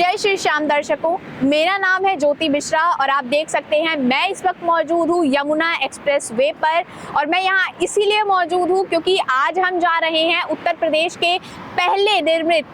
जय श्री श्याम दर्शकों, मेरा नाम है ज्योति मिश्रा और आप देख सकते हैं मैं इस वक्त मौजूद हूँ यमुना एक्सप्रेस वे पर। और मैं यहाँ इसीलिए मौजूद हूँ क्योंकि आज हम जा रहे हैं उत्तर प्रदेश के पहले निर्मित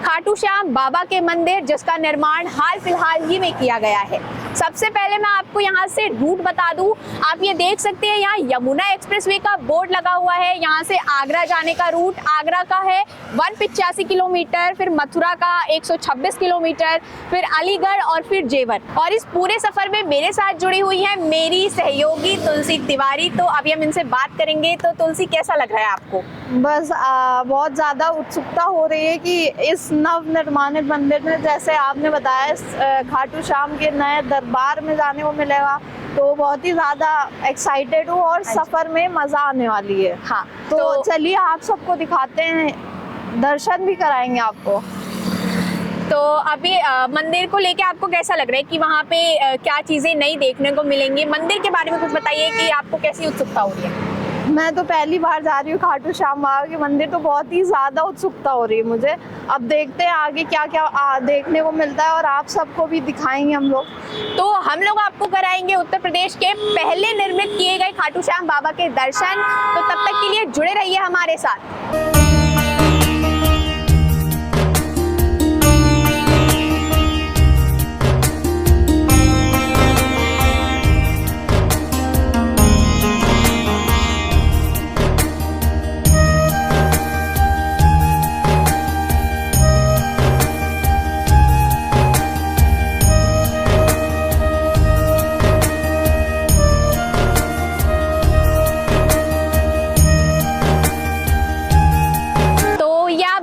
खाटू श्याम बाबा के मंदिर, जिसका निर्माण हाल फिलहाल ही में किया गया है। सबसे पहले मैं आपको यहाँ से रूट बता दूं। आप ये देख सकते हैं यहाँ यमुना एक्सप्रेसवे का बोर्ड लगा हुआ है। यहाँ से आगरा जाने का रूट आगरा का है 185 किलोमीटर, फिर मथुरा का 126 किलोमीटर, फिर अलीगढ़ और फिर जेवर। और इस पूरे सफर में मेरे साथ जुड़ी हुई है मेरी सहयोगी तुलसी तिवारी। तो अभी हम इनसे बात करेंगे। तो तुलसी, कैसा लग रहा है आपको? बस बहुत ज़्यादा उत्सुकता हो रही है कि इस नवनिर्माणित मंदिर में, जैसे आपने बताया, खाटू श्याम के नए दरबार में जाने को मिलेगा, तो बहुत ही ज़्यादा एक्साइटेड हूँ और सफ़र में मज़ा आने वाली है। हाँ, तो चलिए आप सबको दिखाते हैं, दर्शन भी कराएंगे आपको। तो अभी मंदिर को लेके आपको कैसा लग रहा है कि वहाँ पे क्या चीज़ें नई देखने को मिलेंगी? मंदिर के बारे में कुछ बताइए कि आपको कैसी उत्सुकता हो रही है? मैं तो पहली बार जा रही हूँ खाटू श्याम बाबा के मंदिर, तो बहुत ही ज़्यादा उत्सुकता हो रही है मुझे। अब देखते हैं आगे क्या क्या देखने को मिलता है और आप सबको भी दिखाएंगे हम लोग। तो हम लोग आपको कराएंगे उत्तर प्रदेश के पहले निर्मित किए गए खाटू श्याम बाबा के दर्शन। तो तब तक के लिए जुड़े रहिए हमारे साथ।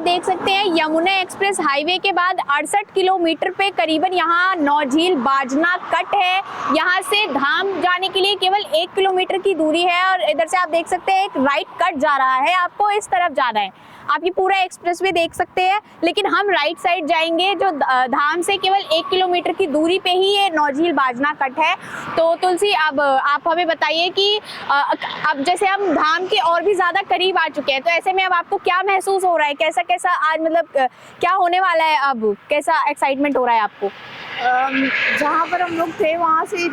देख सकते हैं यमुना एक्सप्रेस हाईवे के बाद 68 किलोमीटर पे करीबन यहाँ नौझील बाजना कट है। यहाँ से धाम जाने के लिए केवल 1 किलोमीटर की दूरी है और इधर से आप देख सकते हैं एक राइट कट जा रहा है। आपको इस तरफ जाना है, आप ये पूरा एक्सप्रेसवे देख सकते हैं, लेकिन हम राइट साइड जाएंगे। जो धाम से केवल 1 किलोमीटर की दूरी पे ही ये नौझील बाजना कट है। तो तुलसी, अब आप हमें बताइए कि अब जैसे हम धाम के और भी ज़्यादा करीब आ चुके हैं, तो ऐसे में अब आपको क्या महसूस हो रहा है? कैसा कैसा आज मतलब क्या होने वाला है? अब कैसा एक्साइटमेंट हो रहा है आपको? जहाँ पर हम लोग थे वहाँ से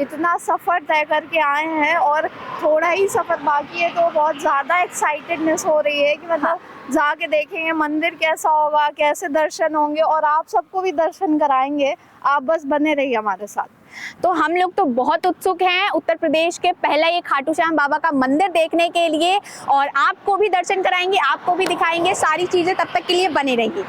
इतना सफ़र तय करके आए हैं और थोड़ा ही सफ़र बाकी है, तो बहुत ज़्यादा एक्साइटेडनेस हो रही है कि मतलब जाके देखेंगे मंदिर कैसा होगा, कैसे दर्शन होंगे और आप सबको भी दर्शन कराएंगे। आप बस बने रहिए हमारे साथ। तो हम लोग तो बहुत उत्सुक हैं उत्तर प्रदेश के पहला ये खाटू श्याम बाबा का मंदिर देखने के लिए, और आपको भी दर्शन कराएंगे, आपको भी दिखाएंगे सारी चीज़ें। तब तक के लिए बने रहिए।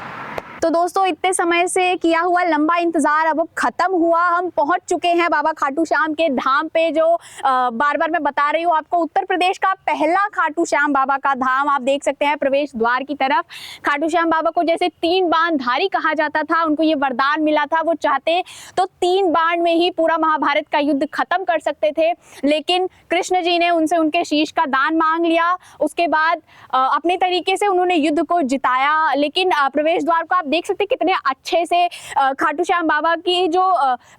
तो दोस्तों, इतने समय से किया हुआ लंबा इंतजार अब खत्म हुआ। हम पहुंच चुके हैं बाबा खाटू श्याम के धाम पे, जो बार बार मैं बता रही हूँ आपको, उत्तर प्रदेश का पहला खाटू श्याम बाबा का धाम। आप देख सकते हैं प्रवेश द्वार की तरफ। खाटू श्याम बाबा को जैसे 3 बाण धारी कहा जाता था, उनको ये वरदान मिला था, वो चाहते तो 3 बाण में ही पूरा महाभारत का युद्ध खत्म कर सकते थे, लेकिन कृष्ण जी ने उनसे उनके शीश का दान मांग लिया। उसके बाद अपने तरीके से उन्होंने युद्ध को जिताया। लेकिन प्रवेश द्वार को देख सकते हैं कितने अच्छे से खाटू श्याम बाबा की जो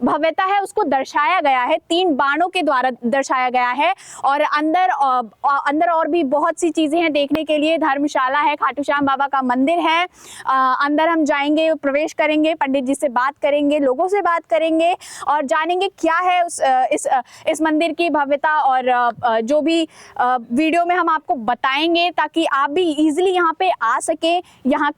भव्यता है उसको दर्शाया गया है, 3 बाणों के द्वारा दर्शाया गया है। और अंदर और भी बहुत सी चीजें हैं देखने के लिए। धर्मशाला है, खाटू श्याम बाबा का मंदिर है। अंदर हम जाएंगे, प्रवेश करेंगे, पंडित जी से बात करेंगे, लोगों से बात करेंगे और जानेंगे क्या है इस मंदिर की भव्यता। और जो भी वीडियो में हम आपको बताएंगे, ताकि आप भी इजीली यहाँ पे आ सके, यहाँ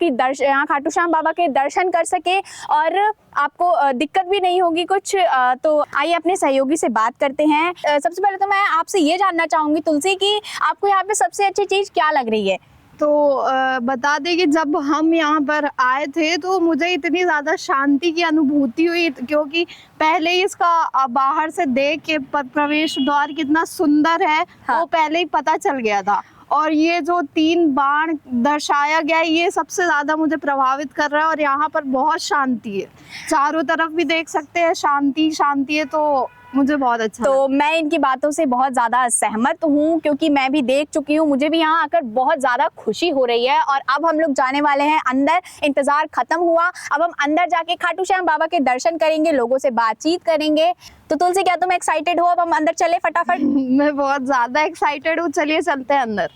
खाटू श्याम बाबा के दर्शन कर सके और आपको दिक्कत भी नहीं होगी कुछ। तो आइए अपने सहयोगी से बात करते हैं। सबसे पहले तो मैं आपसे ये जानना चाहूंगी तुलसी कि आपको यहाँ पे सबसे अच्छी चीज क्या लग रही है? तो बता दें कि जब हम यहाँ पर आए थे तो मुझे इतनी ज़्यादा शांति की अनुभूति हुई, क्योंकि पहले ही इसका बाहर से देख के प्रवेश द्वार कितना सुंदर है, वो पहले ही पता चल गया था। और ये जो 3 बाण दर्शाया गया है, ये सबसे ज़्यादा मुझे प्रभावित कर रहा है। और यहाँ पर बहुत शांति है, चारों तरफ भी देख सकते हैं शांति शांति है, तो मुझे बहुत अच्छा तो मैं इनकी बातों से बहुत ज़्यादा सहमत हूँ, क्योंकि मैं भी देख चुकी हूँ, मुझे भी यहाँ आकर बहुत ज़्यादा खुशी हो रही है। और अब हम लोग जाने वाले हैं अंदर। इंतज़ार खत्म हुआ, अब हम अंदर जाके खाटू श्याम बाबा के दर्शन करेंगे, लोगों से बातचीत करेंगे। तो तुलसी, क्या तुम एक्साइटेड हो? अब हम अंदर चले फटाफट। मैं बहुत ज़्यादा एक्साइटेड हूँ, चलिए चलते हैं अंदर।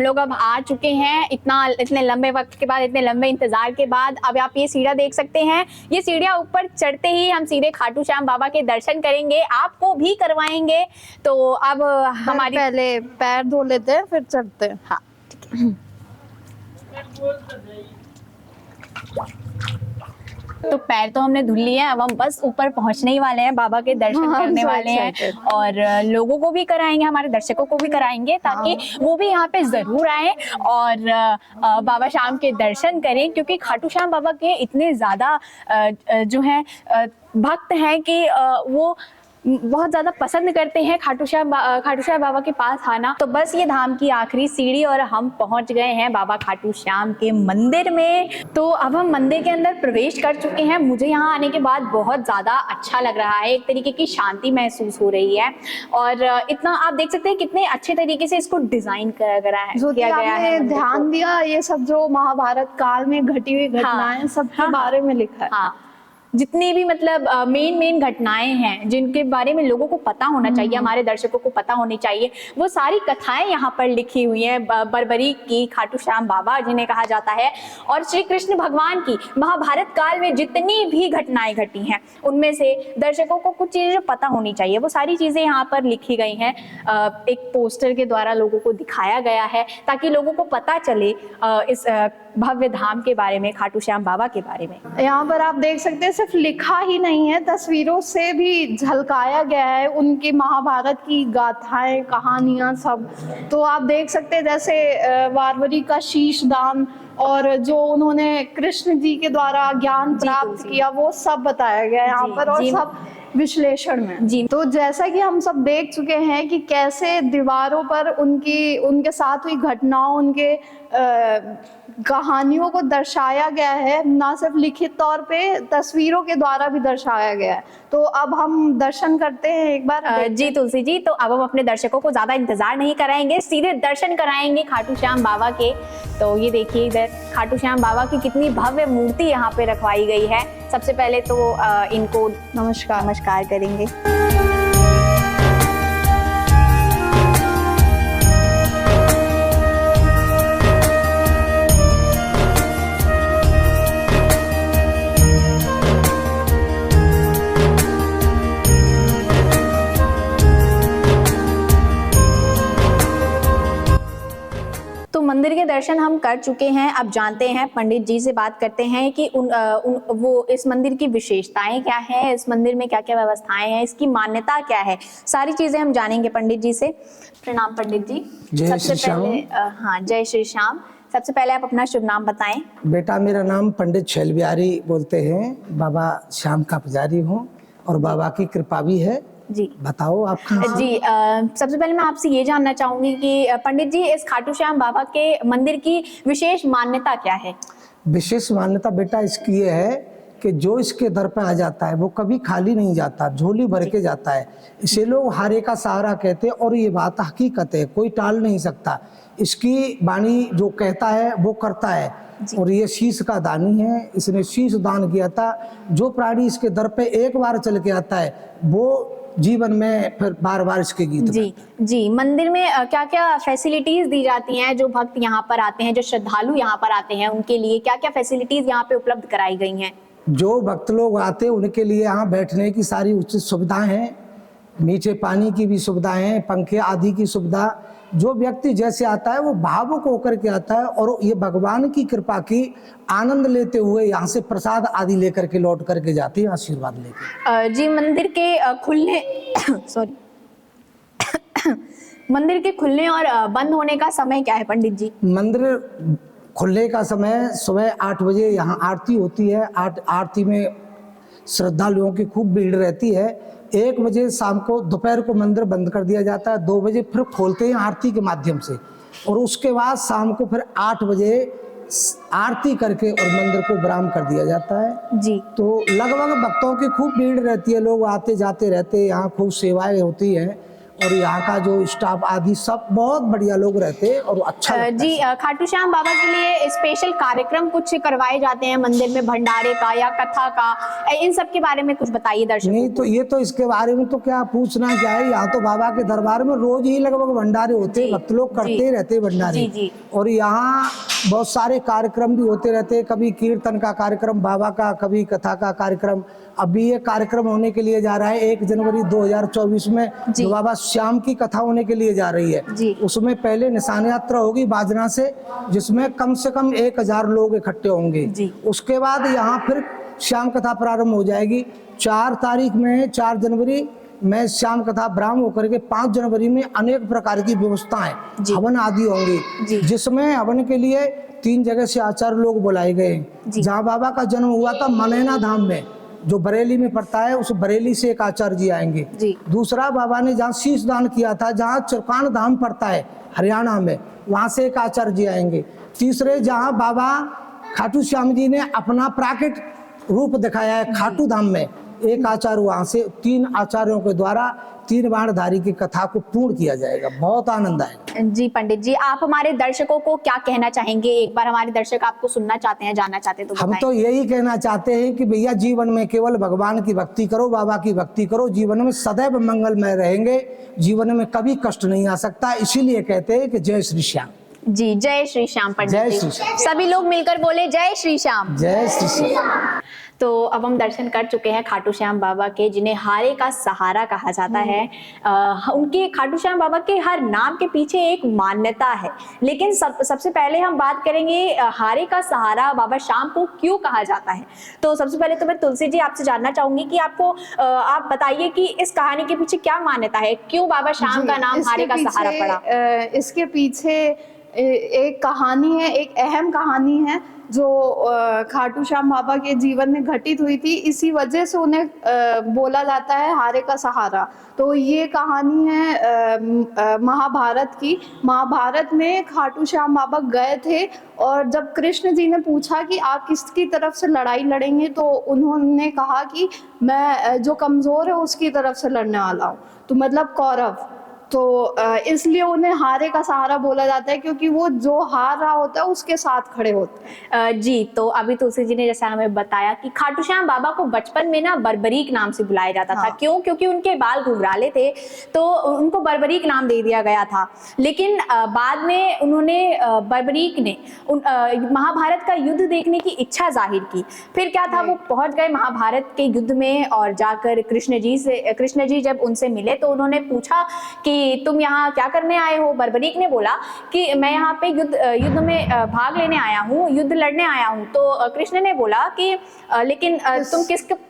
लोग अब आ चुके हैं इतने लंबे वक्त के बाद, इतने लंबे इंतजार के बाद। अब आप ये सीढ़ियाँ देख सकते हैं, ये सीढ़ियाँ ऊपर चढ़ते ही हम सीधे खाटू श्याम बाबा के दर्शन करेंगे, आपको भी करवाएंगे। तो अब हमारी पहले पैर धो लेते हैं फिर चढ़ते हैं। हाँ ठीक है। तो पैर तो हमने धुल लिए हैं, अब हम बस ऊपर पहुंचने ही वाले हैं, बाबा के दर्शन करने वाले हैं और लोगों को भी कराएंगे, हमारे दर्शकों को भी कराएंगे, ताकि वो भी यहाँ पे जरूर आए और बाबा श्याम के दर्शन करें, क्योंकि खाटू श्याम बाबा के इतने ज्यादा जो है भक्त हैं कि वो बहुत ज्यादा पसंद करते हैं खाटू श्याम बाबा के पास आना। तो बस ये धाम की आखिरी सीढ़ी और हम पहुंच गए हैं बाबा खाटू श्याम के मंदिर में। तो अब हम मंदिर के अंदर प्रवेश कर चुके हैं। मुझे यहाँ आने के बाद बहुत ज्यादा अच्छा लग रहा है, एक तरीके की शांति महसूस हो रही है और इतना आप देख सकते हैं कितने अच्छे तरीके से इसको डिजाइन किया गया है। ध्यान दिया, ये सब जो महाभारत काल में घटी हुई घटनाएं सबके बारे में लिखा है। हाँ, जितनी भी मतलब मेन घटनाएं हैं जिनके बारे में लोगों को पता होना चाहिए, हमारे दर्शकों को पता होनी चाहिए, वो सारी कथाएं यहाँ पर लिखी हुई हैं। बरबरी की खाटू श्याम बाबा जिन्हें कहा जाता है, और श्री कृष्ण भगवान की महाभारत काल में जितनी भी घटनाएं घटी हैं उनमें से दर्शकों को कुछ चीजें पता होनी चाहिए, वो सारी चीजें यहाँ पर लिखी गई हैं। एक पोस्टर के द्वारा लोगों को दिखाया गया है ताकि लोगों को पता चले इस भव्य धाम के बारे में, खाटू श्याम बाबा के बारे में। यहाँ पर आप देख सकते हैं सिर्फ लिखा ही नहीं है, तस्वीरों से भी झलकाया गया है उनकी महाभारत की गाथाएं, कहानियां सब। तो आप देख सकते हैं जैसे बारबरी का शीश दान और जो उन्होंने कृष्ण जी के द्वारा ज्ञान प्राप्त किया वो सब बताया गया है यहाँ पर, और सब विश्लेषण में जी। तो जैसा कि हम सब देख चुके हैं कि कैसे दीवारों पर उनके साथ हुई घटनाओं, उनके कहानियों को दर्शाया गया है, ना सिर्फ लिखित तौर पे तस्वीरों के द्वारा भी दर्शाया गया है। तो अब हम दर्शन करते हैं एक बार। जी तुलसी जी, तो अब हम अपने दर्शकों को ज्यादा इंतजार नहीं कराएंगे, सीधे दर्शन कराएंगे खाटू श्याम बाबा के। तो ये देखिए इधर खाटू श्याम बाबा की कितनी भव्य मूर्ति यहाँ पे रखवाई गई है। सबसे पहले तो इनको नमस्कार करेंगे। तो मंदिर के दर्शन हम कर चुके हैं, अब जानते हैं पंडित जी से बात करते हैं कि वो इस मंदिर की विशेषताएं क्या है, इस मंदिर में क्या क्या व्यवस्थाएं हैं, इसकी मान्यता क्या है, सारी चीजें हम जानेंगे पंडित जी से। प्रणाम पंडित जी। जय श्री श्याम। हाँ, जय श्री श्याम। सबसे पहले आप अपना शुभ नाम बताएं। बेटा मेरा नाम पंडित शैल बिहारी बोलते हैं, बाबा श्याम का पुजारी हूँ और बाबा की कृपा भी है। जी बताओ आप कहाँ से? जी सबसे पहले मैं आपसे ये जानना चाहूंगी कि पंडित जी इस खाटू श्याम बाबा के मंदिर की विशेष मान्यता क्या है? विशेष मान्यता बेटा इसकी ये है कि जो इसके दर पे आ जाता है वो कभी खाली नहीं जाता, झोली भर के जाता है। इसे लोग हारे का सहारा कहते हैं और ये बात हकीकत है, कोई टाल नहीं सकता। इसकी वाणी जो कहता है वो करता है और ये शीश का दानी है, इसने शीश दान किया था। जो प्राणी इसके दर पे एक बार चल के आता है वो जीवन में फिर बार बार इसके गीत जी। मंदिर में क्या क्या फैसिलिटीज दी जाती हैं? जो भक्त यहाँ पर आते हैं, जो श्रद्धालु यहाँ पर आते हैं, उनके लिए क्या क्या फैसिलिटीज यहाँ पे उपलब्ध कराई गई हैं? जो भक्त लोग आते हैं उनके लिए यहाँ बैठने की सारी उचित सुविधाएं हैं, नीचे पानी की भी सुविधाएं हैं, पंखे आदि की सुविधा। जो व्यक्ति जैसे आता है वो भावुक होकर के आता है और ये भगवान की कृपा की आनंद लेते हुए यहाँ से प्रसाद आदि लेकर के लौट करके जाते हैं आशीर्वाद लेकर। जी मंदिर के खुलने मंदिर के खुलने और बंद होने का समय क्या है पंडित जी? मंदिर खुलने का समय सुबह 8 बजे यहाँ आरती होती है। आरती में श्रद्धालुओं की खूब भीड़ रहती है। 1 बजे शाम को दोपहर को मंदिर बंद कर दिया जाता है, 2 बजे फिर खोलते हैं आरती के माध्यम से और उसके बाद शाम को फिर 8 बजे आरती करके और मंदिर को विराम कर दिया जाता है। जी तो लगभग भक्तों की खूब भीड़ रहती है, लोग आते जाते रहते हैं, यहाँ खूब सेवाएं होती हैं और यहाँ का जो स्टाफ आदि सब बहुत बढ़िया लोग रहते हैं और अच्छा लगता है। जी खाटू श्याम बाबा के लिए स्पेशल कार्यक्रम कुछ करवाए जाते हैं मंदिर में, भंडारे का या कथा का, इन सब के बारे में कुछ बताइए दर्शकों नहीं को। तो ये तो इसके बारे में तो क्या पूछना क्या है, यहाँ तो बाबा के दरबार में रोज ही लगभग भंडारे होते हैं, भक्त लोग करते ही रहते हैं भंडारे। जी। और यहाँ बहुत सारे कार्यक्रम भी होते रहते हैं, कभी कीर्तन का कार्यक्रम बाबा का, कभी कथा का कार्यक्रम। अभी ये कार्यक्रम होने के लिए जा रहा है 1 जनवरी 2024 में, जो बाबा श्याम की कथा होने के लिए जा रही है। उसमें पहले निशान यात्रा होगी बाजना से, जिसमें कम से कम 1000 लोग इकट्ठे होंगे। उसके बाद यहाँ फिर श्याम कथा प्रारंभ हो जाएगी 4 तारीख में, 4 जनवरी में श्याम कथा ब्राह्म होकर के 5 जनवरी में अनेक प्रकार की व्यवस्थाएं हवन आदि होंगी, जिसमें हवन के लिए 3 जगह से आचार्य लोग बुलाए गए। जहाँ बाबा का जन्म हुआ था मनैना धाम में, जो बरेली में पड़ता है, उस बरेली से एक आचार्य जी आएंगे। दूसरा बाबा ने जहाँ शीश दान किया था, जहाँ चुरकान धाम पड़ता है हरियाणा में, वहां से एक आचार्य जी आएंगे। तीसरे जहाँ बाबा खाटू श्याम जी ने अपना प्राकृत रूप दिखाया है खाटू धाम में, एक आचार्य वहां से 3 आचार्यों के द्वारा 3 बाणधारी की कथा को पूर्ण किया जाएगा। बहुत आनंद आएगा। जी पंडित जी, आप हमारे दर्शकों को क्या कहना चाहेंगे? एक बार हमारे दर्शक आपको सुनना चाहते हैं, जानना चाहते हैं तो हम तो यही कहना चाहते हैं कि भैया जीवन में केवल भगवान की भक्ति करो, बाबा की भक्ति करो, जीवन में सदैव मंगलमय रहेंगे, जीवन में कभी कष्ट नहीं आ सकता। इसीलिए कहते हैं कि जय श्री श्याम। जी जय श्री श्याम पंडित जय जी। श्री श्याम। सभी लोग मिलकर बोले जय श्री श्याम। जय श्री श्याम। तो अब हम दर्शन कर चुके हैं खाटू श्याम बाबा के, जिन्हें हारे का सहारा कहा जाता है। उनके खाटू श्याम बाबा के हर नाम के पीछे एक मान्यता है, लेकिन सबसे पहले हम बात करेंगे हारे का सहारा बाबा श्याम को क्यों कहा जाता है। तो सबसे पहले तो मैं तुलसी जी आपसे जानना चाहूंगी कि आप बताइए कि इस कहानी के पीछे क्या मान्यता है, क्यों बाबा श्याम का नाम हारे का सहारा पड़ा। इसके पीछे एक कहानी है, एक अहम कहानी है जो खाटू श्याम बाबा के जीवन में घटित हुई थी, इसी वजह से उन्हें बोला जाता है हारे का सहारा। तो ये कहानी है महाभारत की। महाभारत में खाटू श्याम बाबा गए थे और जब कृष्ण जी ने पूछा कि आप किसकी तरफ से लड़ाई लड़ेंगे, तो उन्होंने कहा कि मैं जो कमजोर है उसकी तरफ से लड़ने वाला हूँ, तो मतलब कौरव। तो इसलिए उन्हें हारे का सहारा बोला जाता है, क्योंकि वो जो हार रहा होता है उसके साथ खड़े होते हैं। जी तो अभी तुलसी जी ने जैसा हमें बताया कि खाटू श्याम बाबा को बचपन में ना बर्बरीक नाम से बुलाया जाता था। क्यों? क्योंकि उनके बाल घुंघराले थे, तो उनको बर्बरीक नाम दे दिया गया था। लेकिन बाद में उन्होंने बर्बरीक ने महाभारत का युद्ध देखने की इच्छा जाहिर की। फिर क्या था, वो पहुंच गए महाभारत के युद्ध में और जाकर कृष्ण जी जब उनसे मिले तो उन्होंने पूछा कि तुम यहाँ क्या करने आए हो। बर्बरीक ने बोला कि मैं यहाँ पे युद्ध में भाग लेने आया हूँ, युद्ध लड़ने आया हूँ। तो कृष्ण ने बोला कि लेकिन तुम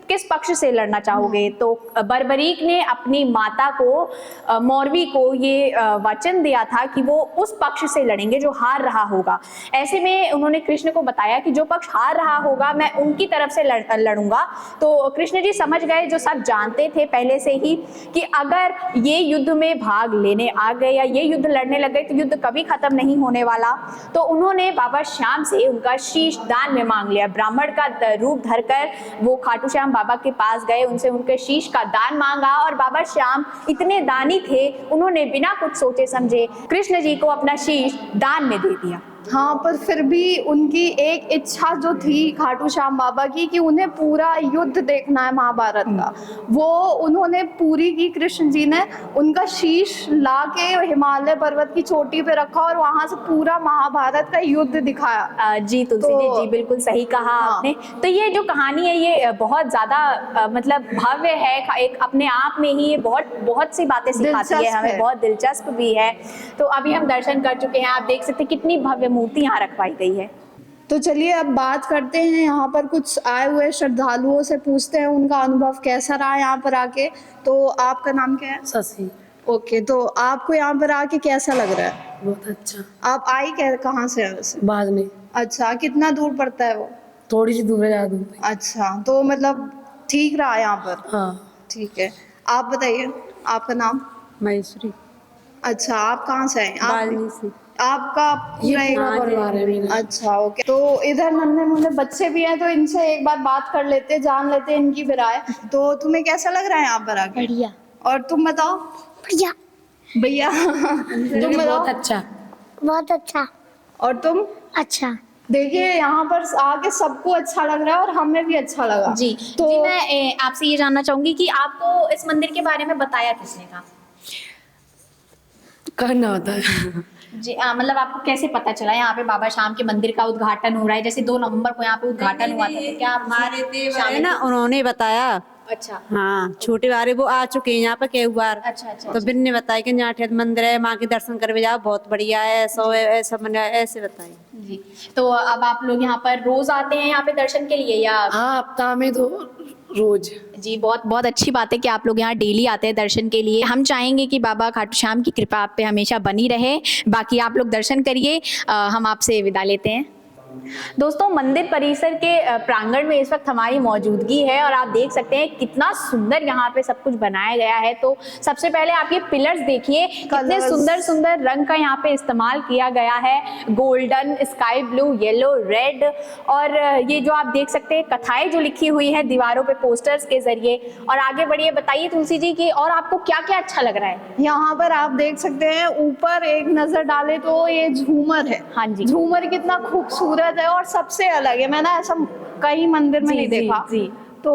किस पक्ष से लड़ना चाहोगे। तो बर्बरीक ने अपनी माता को मौरवी को ये वचन दिया था कि वो उस पक्ष से लड़ेंगे जो हार रहा होगा। ऐसे में उन्होंने कृष्ण को बताया कि जो पक्ष हार रहा होगा मैं उनकी तरफ से लड़ूंगा। तो कृष्ण जी समझ गए, जो सब जानते थे पहले से ही, कि अगर ये युद्ध में भाग लेने आ गए या ये युद्ध लड़ने लग गए तो युद्ध कभी खत्म नहीं होने वाला। तो उन्होंने बाबा श्याम से उनका शीश दान में मांग लिया। ब्राह्मण का रूप धरकर वो खाटू श्याम बाबा के पास गए, उनसे उनके शीश का दान मांगा और बाबा श्याम इतने दानी थे, उन्होंने बिना कुछ सोचे समझे कृष्ण जी को अपना शीश दान में दे दिया। हाँ, पर फिर भी उनकी एक इच्छा जो थी खाटू श्याम बाबा की कि उन्हें पूरा युद्ध देखना है महाभारत का, वो उन्होंने पूरी की। कृष्ण जी ने उनका शीश ला के हिमालय पर्वत की चोटी पे रखा और वहां से पूरा महाभारत का युद्ध दिखाया। जी तुलसी जी बिल्कुल सही कहा आपने। तो ये जो कहानी है ये बहुत ज्यादा मतलब भव्य है, एक अपने आप में ही ये बहुत सी बातें सिखाती है हमें, बहुत दिलचस्प भी है। तो अभी हम दर्शन कर चुके हैं, आप देख सकते हैं कितनी भव्य मूर्ति यहाँ रखवाई गई है। तो चलिए अब बात करते हैं, यहाँ पर कुछ आए हुए श्रद्धालुओं से पूछते हैं उनका अनुभव कैसा रहा यहाँ पर आके। तो आपका नाम क्या है? शशि। ओके, तो आपको यहाँ पर आके कैसा लग रहा है? बहुत अच्छा। आप आई कहाँ से हैं वैसे? बाजने। अच्छा, कितना दूर पड़ता है वो? थोड़ी सी दूर है, ज्यादा दूर नहीं। अच्छा, तो मतलब ठीक रहा यहाँ पर? हाँ ठीक है। आप बताइए आपका नाम? महेश्वरी। अच्छा, आप कहाँ से हैं? बाजनी से। आपका पूरा परिवार है मेरा। अच्छा, ओके। तो इधर नन्हे मुन्ने बच्चे भी हैं, तो इनसे एक बार बात कर लेते हैं, जान लेते हैं इनकी भी राय। तो तुम्हें कैसा लग रहा है यहाँ पर आके? बढ़िया। और तुम बताओ? बढ़िया। भैया तुम बताओ। बहुत अच्छा। बहुत अच्छा। और तुम? अच्छा। देखिए यहाँ पर आके सबको अच्छा लग रहा है और हमें भी अच्छा लगा। जी तो जी, मैं आपसे ये जानना चाहूंगी कि आपको इस मंदिर के बारे में बताया किसने था? करना होता है। जी मतलब आपको कैसे पता चला यहाँ पे बाबा श्याम के मंदिर का उद्घाटन हो रहा है? जैसे 2 नवंबर को यहाँ पे उद्घाटन हुआ था, तो क्या आप हमारे देवर है शामिल ना, थे? उन्होंने बताया। अच्छा हाँ, छोटे वाले वो आ चुके हैं यहाँ पे कई बार। अच्छा अच्छा तो बिन ने बताया कि यहाँ ठेठ मंदिर है, माँ के दर्शन करके जाओ, बहुत बढ़िया है, ऐसा है, ऐसा मैंने ऐसे बताया। जी। तो अब आप लोग यहाँ पर रोज आते हैं यहाँ पे दर्शन के लिए या? हाँ, हफ्ता में तो रोज। जी बहुत बहुत अच्छी बात है कि आप लोग यहाँ डेली आते हैं दर्शन के लिए। हम चाहेंगे कि बाबा खाटू श्याम की कृपा आप पे हमेशा बनी रहे। बाकी आप लोग दर्शन करिए, हम आपसे विदा लेते हैं। दोस्तों मंदिर परिसर के प्रांगण में इस वक्त हमारी मौजूदगी है और आप देख सकते हैं कितना सुंदर यहाँ पे सब कुछ बनाया गया है। तो सबसे पहले आप ये पिलर्स देखिए, कितने सुंदर सुंदर रंग का यहाँ पे इस्तेमाल किया गया है, golden, sky blue, yellow, red. और ये जो आप देख सकते हैं कथाएं जो लिखी हुई है दीवारों पे पोस्टर्स के जरिए। और आगे बढ़िए, बताइए तुलसी जी की और आपको क्या क्या अच्छा लग रहा है? यहाँ पर आप देख सकते हैं ऊपर एक नजर डाले तो ये झूमर है। हाँ जी। झूमर कितना खूबसूरत है और सबसे अलग है, मैंने ऐसा कहीं मंदिर में जी, नहीं जी, देखा। जी। तो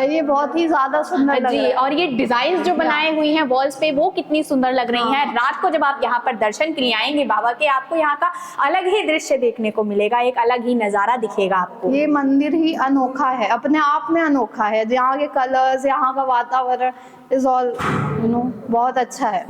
ये बहुत ही ज्यादा सुंदर लग जी रहा है। और ये डिजाइन जो बनाए हुई हैं वॉल्स पे वो कितनी सुंदर लग रही हैं। रात को जब आप यहाँ पर दर्शन के लिए आएंगे बाबा के, आपको यहाँ का अलग ही दृश्य देखने को मिलेगा, एक अलग ही नजारा दिखेगा आपको। ये मंदिर ही अनोखा है, अपने आप में अनोखा है। यहाँ के कलर्स, यहाँ का वातावरण इज ऑल बहुत अच्छा है।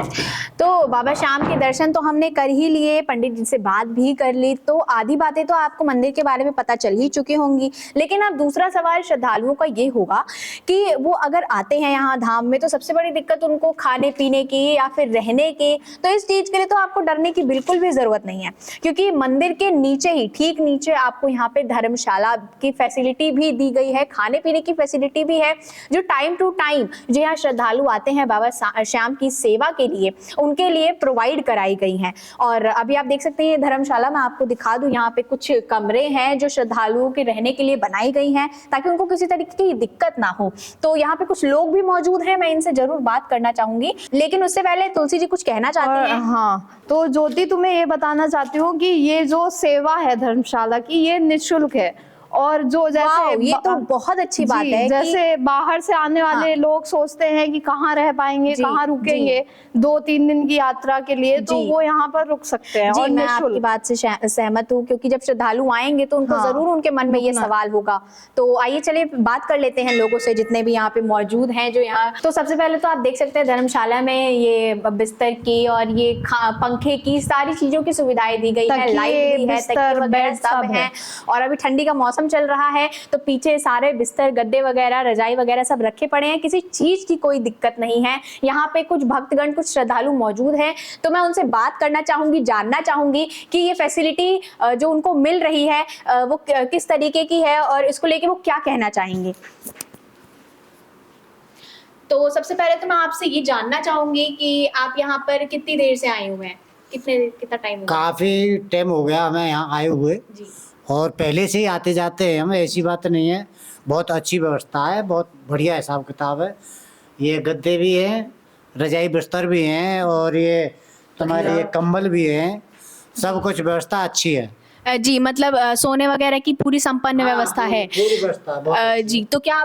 तो बाबा श्याम के दर्शन तो हमने कर ही लिए, पंडित जी से बात भी कर ली, तो आधी बातें तो आपको मंदिर के बारे में पता चल ही चुकी होंगी। लेकिन अब दूसरा सवाल श्रद्धालुओं का ये होगा कि वो अगर आते हैं यहाँ धाम में तो सबसे बड़ी दिक्कत उनको खाने पीने की या फिर रहने की। तो इस चीज के लिए तो आपको डरने की बिल्कुल भी जरूरत नहीं है, क्योंकि मंदिर के नीचे ही, ठीक नीचे आपको यहाँ पे धर्मशाला की फैसिलिटी भी दी गई है, खाने पीने की फैसिलिटी भी है, जो टाइम टू टाइम जो यहाँ श्रद्धालु आते हैं बाबा श्याम की सेवा के लिए उनके लिए प्रोवाइड कराई गई हैं। और अभी आप देख सकते हैं धर्मशाला, मैं आपको दिखा दूं, यहाँ पे कुछ कमरे हैं जो श्रद्धालुओं के रहने के लिए बनाई गई हैं ताकि उनको किसी तरीके की दिक्कत ना हो। तो यहाँ पे कुछ लोग भी मौजूद हैं, मैं इनसे जरूर बात करना चाहूंगी, लेकिन उससे पहले तुलसी जी कुछ कहना चाहती हैं? हाँ, तो ज्योति तुम्हें ये बताना चाहती हूँ कि ये जो सेवा है धर्मशाला की, ये निःशुल्क है। और जो जैसे ये तो बहुत अच्छी बात है। जैसे बाहर से आने वाले लोग सोचते हैं कि कहाँ रह पाएंगे, कहाँ रुकेंगे 2-3 दिन की यात्रा के लिए, तो वो यहाँ पर रुक सकते हैं। और मैं आपकी बात से सहमत हूँ, क्योंकि जब श्रद्धालु आएंगे तो उनको जरूर उनके मन में ये सवाल होगा। तो आइए चलिए बात कर लेते हैं लोगों से जितने भी यहाँ पे मौजूद हैं जो यहाँ। तो सबसे पहले तो आप देख सकते हैं धर्मशाला में ये बिस्तर की और ये पंखे की सारी चीजों की सुविधाएं दी गई है, लाइट भी है, तकिए वगैरह सब है। और अभी ठंडी का मौसम चल रहा है तो पीछे सारे बिस्तर, गद्दे वगैरह, रजाई वगैरह सब रखे पड़े हैं, किसी चीज की कोई दिक्कत नहीं है। यहाँ पे कुछ भक्तगण, कुछ श्रद्धालु मौजूद हैं, तो मैं उनसे बात करना चाहूंगी, जानना चाहूंगी कि ये फैसिलिटी जो उनको मिल रही है वो किस तरीके की है और इसको लेके वो क्या कहना चाहेंगे। तो सबसे पहले तो मैं आपसे ये जानना चाहूंगी कि आप यहाँ पर कितनी देर से आए हुए हैं, कितना टाइम हो गया? काफ़ी टाइम हो गया हमें यहाँ आए हुए जी। और पहले से ही आते जाते हैं हम, ऐसी बात नहीं है। बहुत अच्छी व्यवस्था है, बहुत बढ़िया हिसाब किताब है। ये गद्दे भी हैं, रजाई बिस्तर भी हैं और ये तुम्हारे ये कंबल भी हैं, सब कुछ व्यवस्था अच्छी है। जी मतलब सोने वगैरह की पूरी संपन्न व्यवस्था है। पूरी व्यवस्था बहुत जी। तो क्या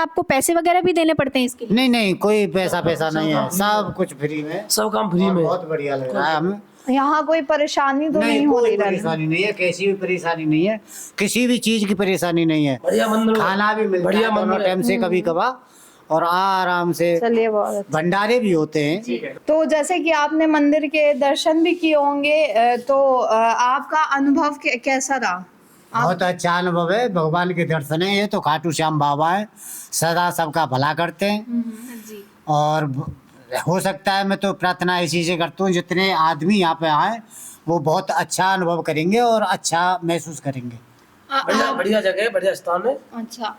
आपको पैसे वगैरह भी देने पड़ते हैं इसके लिए? नहीं, कोई पैसा नहीं है, सब कुछ फ्री में, सब काम फ्री में। बहुत बढ़िया लग रहा है हमें। यहाँ कोई परेशानी तो नहीं हो कोई रही? परेशानी नहीं है, कैसी भी परेशानी नहीं है, किसी भी चीज की परेशानी नहीं है। बढ़िया मंदिर, खाना भी मिलता बढ़िया है दोनों टाइम से, कभी कभार, और आराम से चलिए, बहुत अच्छा। भंडारे भी होते हैं। तो जैसे कि आपने मंदिर के दर्शन भी किए होंगे, तो आपका अनुभव कैसा रहा? बहुत अच्छा अनुभव है, भगवान के दर्शन है। ये तो खाटू श्याम बाबा है, सदा सबका भला करते हैं। और हो सकता है, मैं तो प्रार्थना इसी से करता हूँ, जितने आदमी यहाँ पे आए वो बहुत अच्छा अनुभव करेंगे और अच्छा महसूस करेंगे। बढ़िया जगह है, बढ़िया स्थान है। अच्छा,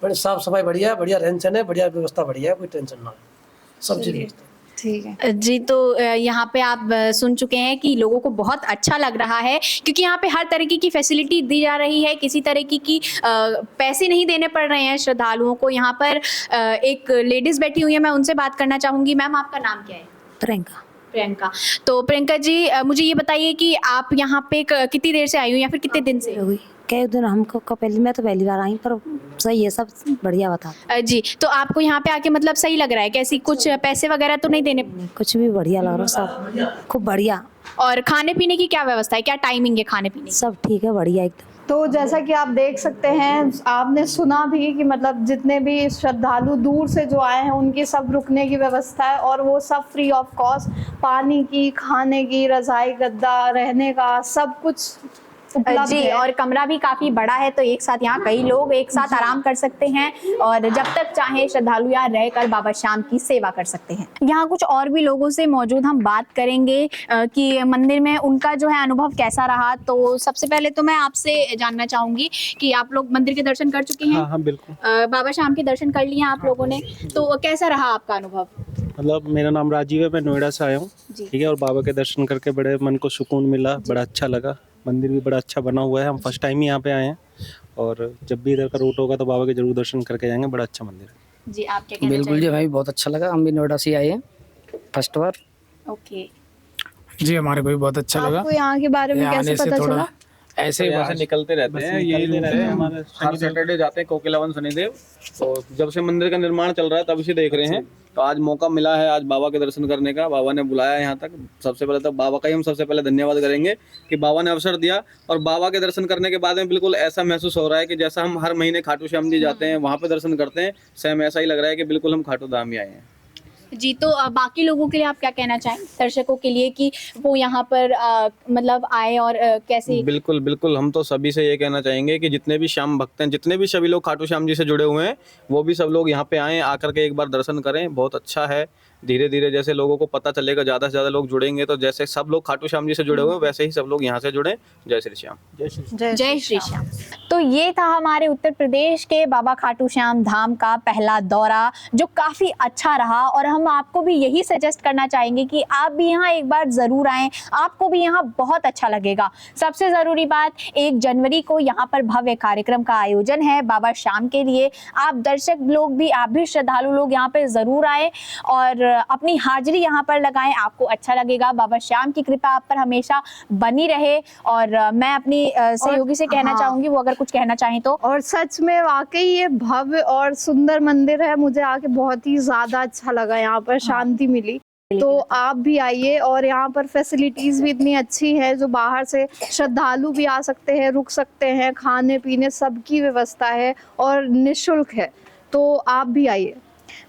बड़ी साफ सफाई बढ़िया, बढ़िया रहन सहन है, बढ़िया व्यवस्था बढ़िया है, कोई टेंशन ना है, सब चीज। ठीक है जी। तो यहाँ पे आप सुन चुके हैं कि लोगों को बहुत अच्छा लग रहा है, क्योंकि यहाँ पे हर तरीके की फैसिलिटी दी जा रही है, किसी तरीके की पैसे नहीं देने पड़ रहे हैं श्रद्धालुओं को। यहाँ पर एक लेडीज बैठी हुई है, मैं उनसे बात करना चाहूंगी। मैम, आपका नाम क्या है? प्रियंका। तो प्रियंका जी मुझे ये बताइए कि आप यहाँ पे कितनी देर से आई हो या फिर कितने दिन से? होगी कई दिन हमको पहली, मैं तो पहली बार आई, पर सही है, सब बढ़िया बता। जी, तो आपको यहाँ पे आके मतलब सही लग रहा है? कैसी कुछ पैसे वगैरह तो नहीं देने? कुछ भी बढ़िया लग रहा, सब खूब बढ़िया। और खाने पीने की क्या व्यवस्था है, क्या टाइमिंग है खाने पीने की? सब ठीक है, बढ़िया एकदम। तो जैसा कि आप देख सकते हैं, आपने सुना भी कि मतलब जितने भी श्रद्धालु दूर से जो आए हैं उनकी सब रुकने की व्यवस्था है, और वो सब फ्री ऑफ कॉस्ट, पानी की, खाने की, रज़ाई गद्दा, रहने का सब कुछ उपलब्ध जी है। और कमरा भी काफी बड़ा है, तो एक साथ यहाँ कई लोग एक साथ आराम कर सकते हैं और जब तक चाहे श्रद्धालु यहाँ रहकर बाबा श्याम की सेवा कर सकते हैं। यहाँ कुछ और भी लोगों से मौजूद हम बात करेंगे कि मंदिर में उनका जो है अनुभव कैसा रहा। तो सबसे पहले तो मैं आपसे जानना चाहूंगी कि आप लोग मंदिर के दर्शन कर चुके हैं? हाँ बिल्कुल। बाबा श्याम के दर्शन कर लिए आप लोगों ने, तो कैसा रहा आपका अनुभव? मतलब मेरा नाम राजीव है, मैं नोएडा से आया हूँ, ठीक है, और बाबा के दर्शन करके बड़े मन को सुकून मिला, बड़ा अच्छा लगा। मंदिर भी बड़ा अच्छा बना हुआ है, हम फर्स्ट टाइम ही यहाँ पे आए हैं और जब भी इधर का रूट होगा तो बाबा के जरूर दर्शन करके जाएंगे, बड़ा अच्छा मंदिर है। जी आप क्या कहना बिल्कुल जी, हमें भी बहुत अच्छा लगा, हम भी नोएडा से आए हैं फर्स्ट बार। ओके जी, हमारे को भी बहुत अच्छा लगा। आपको यहाँ के बारे में कैसे पता चला? ऐसे यहाँ से निकलते रहते हैं, ये रूट है हमारे, हर सैटरडे जाते हैं कोकिलावन शनिदेव। तो जब से मंदिर का निर्माण चल रहा है तब से देख रहे हैं, तो आज मौका मिला है आज बाबा के दर्शन करने का, बाबा ने बुलाया यहाँ तक। सबसे पहले तो बाबा का ही हम सबसे पहले धन्यवाद करेंगे कि बाबा ने अवसर दिया, और बाबा के दर्शन करने के बाद में बिल्कुल ऐसा महसूस हो रहा है कि जैसा हम हर महीने खाटू श्याम जी जाते हैं वहाँ पे दर्शन करते हैं, सेम ऐसा ही लग रहा है कि बिल्कुल हम खाटू धाम ही आए हैं। जी, तो बाकी लोगों के लिए आप क्या कहना चाहें, दर्शकों के लिए, कि वो यहाँ पर मतलब आए और कैसे? बिल्कुल बिल्कुल, हम तो सभी से ये कहना चाहेंगे कि जितने भी श्याम भक्त हैं, जितने भी सभी लोग खाटू श्याम जी से जुड़े हुए हैं, वो भी सब लोग यहाँ पे आएँ, आकर के एक बार दर्शन करें। बहुत अच्छा है, धीरे धीरे जैसे लोगों को पता चलेगा, ज़्यादा से ज़्यादा लोग जुड़ेंगे, तो जैसे सब लोग खाटू श्याम जी से जुड़े हुए हैं वैसे ही सब लोग यहाँ से जुड़े। जय श्री श्याम। जय श्री श्याम। तो ये था हमारे उत्तर प्रदेश के बाबा खाटू श्याम धाम का पहला दौरा, जो काफ़ी अच्छा रहा, और हम आपको भी यही सजेस्ट करना चाहेंगे कि आप भी यहाँ एक बार ज़रूर आएँ, आपको भी यहाँ बहुत अच्छा लगेगा। सबसे ज़रूरी बात, 1 जनवरी को यहाँ पर भव्य कार्यक्रम का आयोजन है बाबा श्याम के लिए। आप दर्शक लोग भी, आप भी श्रद्धालु लोग यहाँ पर ज़रूर आएँ और अपनी हाजिरी यहाँ पर लगाएं, आपको अच्छा लगेगा। बाबा श्याम की कृपा आप पर हमेशा बनी रहे। और मैं अपनी सहयोगी से कहना चाहूंगी, वो अगर कुछ कहना चाहें तो। और सच में वाकई ये भव्य और सुंदर मंदिर है, मुझे आके बहुत ही ज्यादा अच्छा लगा, यहाँ पर शांति मिली। तो आप भी आइए, और यहाँ पर फैसिलिटीज भी इतनी अच्छी है, जो बाहर से श्रद्धालु भी आ सकते हैं, रुक सकते हैं, खाने पीने सबकी व्यवस्था है और निःशुल्क है। तो आप भी आइए।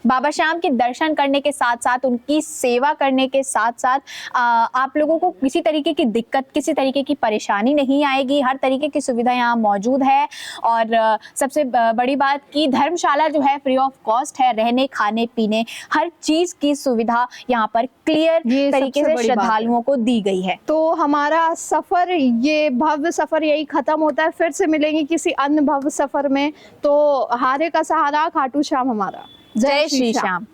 बाबा श्याम के दर्शन करने के साथ साथ, उनकी सेवा करने के साथ साथ आप लोगों को किसी तरीके की दिक्कत, किसी तरीके की परेशानी नहीं आएगी। हर तरीके की सुविधा यहाँ मौजूद है। और सबसे बड़ी बात कि धर्मशाला जो है फ्री ऑफ कॉस्ट है, रहने खाने पीने हर चीज़ की सुविधा यहाँ पर क्लियर तरीके से श्रद्धालुओं को दी गई है। तो हमारा सफ़र, ये भव्य सफ़र यही ख़त्म होता है। फिर से मिलेंगे किसी अन्य भव्य सफ़र में। तो हारे का सहारा खाटू श्याम हमारा। जय श्री श्याम।